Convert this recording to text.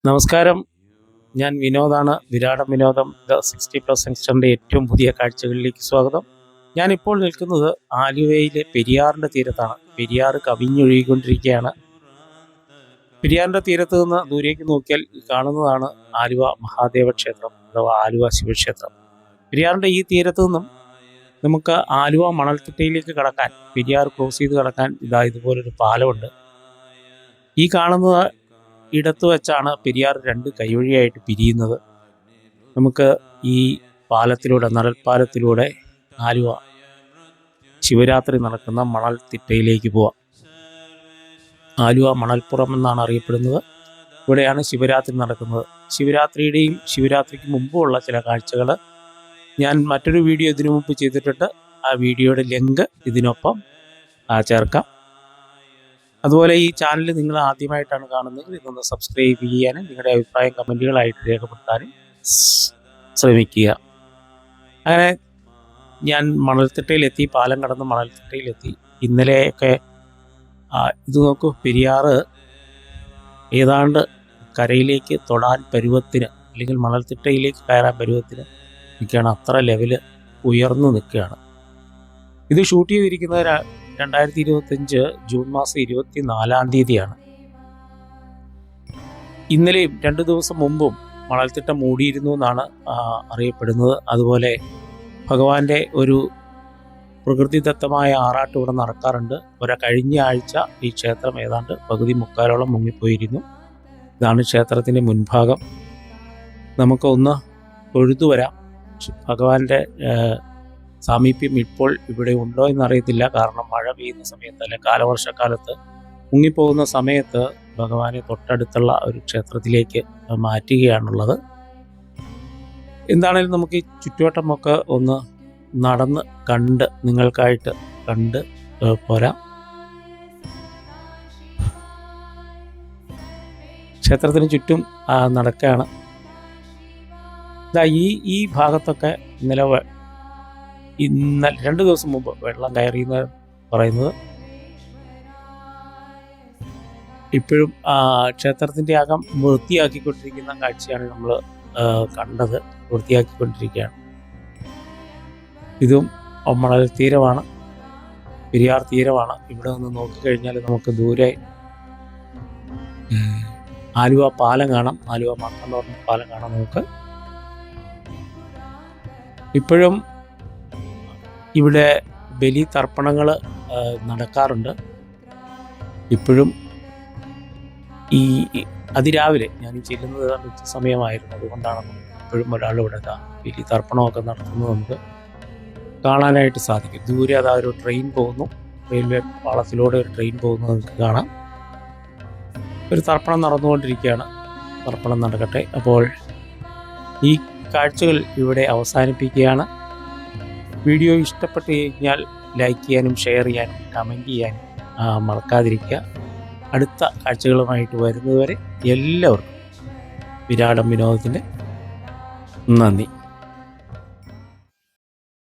നമസ്കാരം, ഞാൻ വിനോദാണ്. വിരാടം വിനോദം ദ 60+ യങ്സ്റ്ററിൻ്റെ ഏറ്റവും പുതിയ കാഴ്ചകളിലേക്ക് സ്വാഗതം. ഞാനിപ്പോൾ നിൽക്കുന്നത് ആലുവയിലെ പെരിയാറിൻ്റെ തീരത്താണ്. പെരിയാർ കവിഞ്ഞൊഴുകിക്കൊണ്ടിരിക്കുകയാണ്. പെരിയാറിൻ്റെ തീരത്ത് നിന്ന് ദൂരേക്ക് നോക്കിയാൽ കാണുന്നതാണ് ആലുവ മഹാദേവ ക്ഷേത്രം അഥവാ ആലുവ ശിവക്ഷേത്രം. പെരിയാറിൻ്റെ ഈ തീരത്ത് നിന്നും നമുക്ക് ആലുവ മണൽത്തിട്ടയിലേക്ക് കടക്കാൻ, പെരിയാർ ക്രോസ് ചെയ്ത് കടക്കാൻ ഇതുപോലൊരു പാലമുണ്ട്. ഈ കാണുന്നത് ഇടത്ത് വെച്ചാണ് പെരിയാർ രണ്ട് കൈവഴിയായിട്ട് പിരിയുന്നത്. നമുക്ക് ഈ പാലത്തിലൂടെ, നടൽപ്പാലത്തിലൂടെ ആലുവ ശിവരാത്രി നടക്കുന്ന മണൽത്തിട്ടയിലേക്ക് പോവാം. ആലുവ മണൽപ്പുറം എന്നാണ് അറിയപ്പെടുന്നത്. ഇവിടെയാണ് ശിവരാത്രി നടക്കുന്നത്. ശിവരാത്രിയുടെയും ശിവരാത്രിക്ക് മുമ്പുള്ള ചില കാഴ്ചകൾ ഞാൻ മറ്റൊരു വീഡിയോ ഇതിനു മുമ്പ് ചെയ്തിട്ടുണ്ട്. ആ വീഡിയോയുടെ ലിങ്ക് ഇതിനൊപ്പം ചേർക്കാം. അതുപോലെ ഈ ചാനൽ നിങ്ങൾ ആദ്യമായിട്ടാണ് കാണുന്നതെങ്കിൽ ഇതൊന്ന് സബ്സ്ക്രൈബ് ചെയ്യാനും നിങ്ങളുടെ അഭിപ്രായം കമൻറ്റുകളായിട്ട് രേഖപ്പെടുത്താനും ശ്രമിക്കുക. അങ്ങനെ ഞാൻ മണൽത്തിട്ടയിലെത്തി, പാലം കടന്ന് മണൽത്തിട്ടയിലെത്തി. ഇന്നലെയൊക്കെ ഇത് നോക്കൂ, പെരിയാർ ഏതാണ്ട് കരയിലേക്ക് തൊടാൻ പരുവത്തിന്, അല്ലെങ്കിൽ മണൽത്തിട്ടയിലേക്ക് കയറാൻ പരുവത്തിന് നിൽക്കുകയാണ്. അത്ര ലെവല് ഉയർന്നു നിൽക്കുകയാണ്. ഇത് ഷൂട്ട് ചെയ്തിരിക്കുന്നത് 2025 ജൂൺ മാസം 24 തീയതിയാണ്. ഇന്നലെയും 2 ദിവസം മുമ്പും മണൽത്തിട്ട മൂടിയിരുന്നു എന്നാണ് അറിയപ്പെടുന്നത്. അതുപോലെ ഭഗവാന്റെ ഒരു പ്രകൃതിദത്തമായ ആറാട്ട് ഇവിടെ നടക്കാറുണ്ട്. കഴിഞ്ഞ ആഴ്ച ഈ ക്ഷേത്രം ഏതാണ്ട് പകുതി മുക്കാലോളം മുങ്ങിപ്പോയിരുന്നു. ഇതാണ് ക്ഷേത്രത്തിൻ്റെ മുൻഭാഗം. നമുക്ക് ഒന്ന് തൊഴുതു വരാം. ഭഗവാന്റെ സാമീപ്യം ഇപ്പോൾ ഇവിടെ ഉണ്ടോ എന്നറിയത്തില്ല. കാരണം മഴ പെയ്യുന്ന സമയത്ത്, അല്ലെ കാലവർഷക്കാലത്ത് മുങ്ങിപ്പോകുന്ന സമയത്ത് ഭഗവാനെ തൊട്ടടുത്തുള്ള ഒരു ക്ഷേത്രത്തിലേക്ക് മാറ്റുകയാണുള്ളത്. എന്താണേലും നമുക്ക് ഈ ചുറ്റുവട്ടമൊക്കെ ഒന്ന് നടന്ന് കണ്ട് നിങ്ങൾക്കായിട്ട് കണ്ട് പോരാം. ക്ഷേത്രത്തിന് ചുറ്റും നടക്കുകയാണ്. ഈ ഭാഗത്തൊക്കെ ഇന്നലെ 2 ദിവസം മുമ്പ് വെള്ളം കയറിയെന്ന് പറയുന്നത്. ഇപ്പോഴും ക്ഷേത്രത്തിൻ്റെ അകം വൃത്തിയാക്കിക്കൊണ്ടിരിക്കുന്ന കാഴ്ചയാണ് നമ്മൾ കണ്ടത്. വൃത്തിയാക്കിക്കൊണ്ടിരിക്കുകയാണ്. ഇതും മണൽ തീരമാണ്, പെരിയാർ തീരമാണ്. ഇവിടെ നിന്ന് നോക്കിക്കഴിഞ്ഞാൽ നമുക്ക് ദൂരെ ആലുവ പാലം കാണാം. ആലുവ മാർത്താണ്ഡവർമ്മ പാലം കാണാം. നമുക്ക് ഇപ്പോഴും ഇവിടെ ബലി തർപ്പണങ്ങൾ നടക്കാറുണ്ട്. ഇപ്പോഴും ഈ അതിരാവിലെ ഞാൻ ചെല്ലുന്നത് ഉച്ച സമയമായിരുന്നു. അതുകൊണ്ടാണ് ഇപ്പോഴും ഒരാൾ ഇവിടെ ബലി തർപ്പണമൊക്കെ നടത്തുന്നത് നമുക്ക് കാണാനായിട്ട് സാധിക്കും. ദൂരെ ഒരു ട്രെയിൻ പോകുന്നു, റെയിൽവേ പാളത്തിലൂടെ ഒരു ട്രെയിൻ പോകുന്നത് നമുക്ക് കാണാം. ഒരു തർപ്പണം നടന്നുകൊണ്ടിരിക്കുകയാണ്. തർപ്പണം നടക്കട്ടെ. അപ്പോൾ ഈ കാഴ്ചകൾ ഇവിടെ അവസാനിപ്പിക്കുകയാണ്. വീഡിയോ ഇഷ്ടപ്പെട്ട് കഴിഞ്ഞാൽ ലൈക്ക് ചെയ്യാനും ഷെയർ ചെയ്യാനും കമൻറ്റ് ചെയ്യാനും മറക്കാതിരിക്കുക. അടുത്ത കാഴ്ചകളുമായിട്ട് വരുന്നതുവരെ എല്ലാവർക്കും വിരാടം വിനോദത്തിൻ്റെ നന്ദി.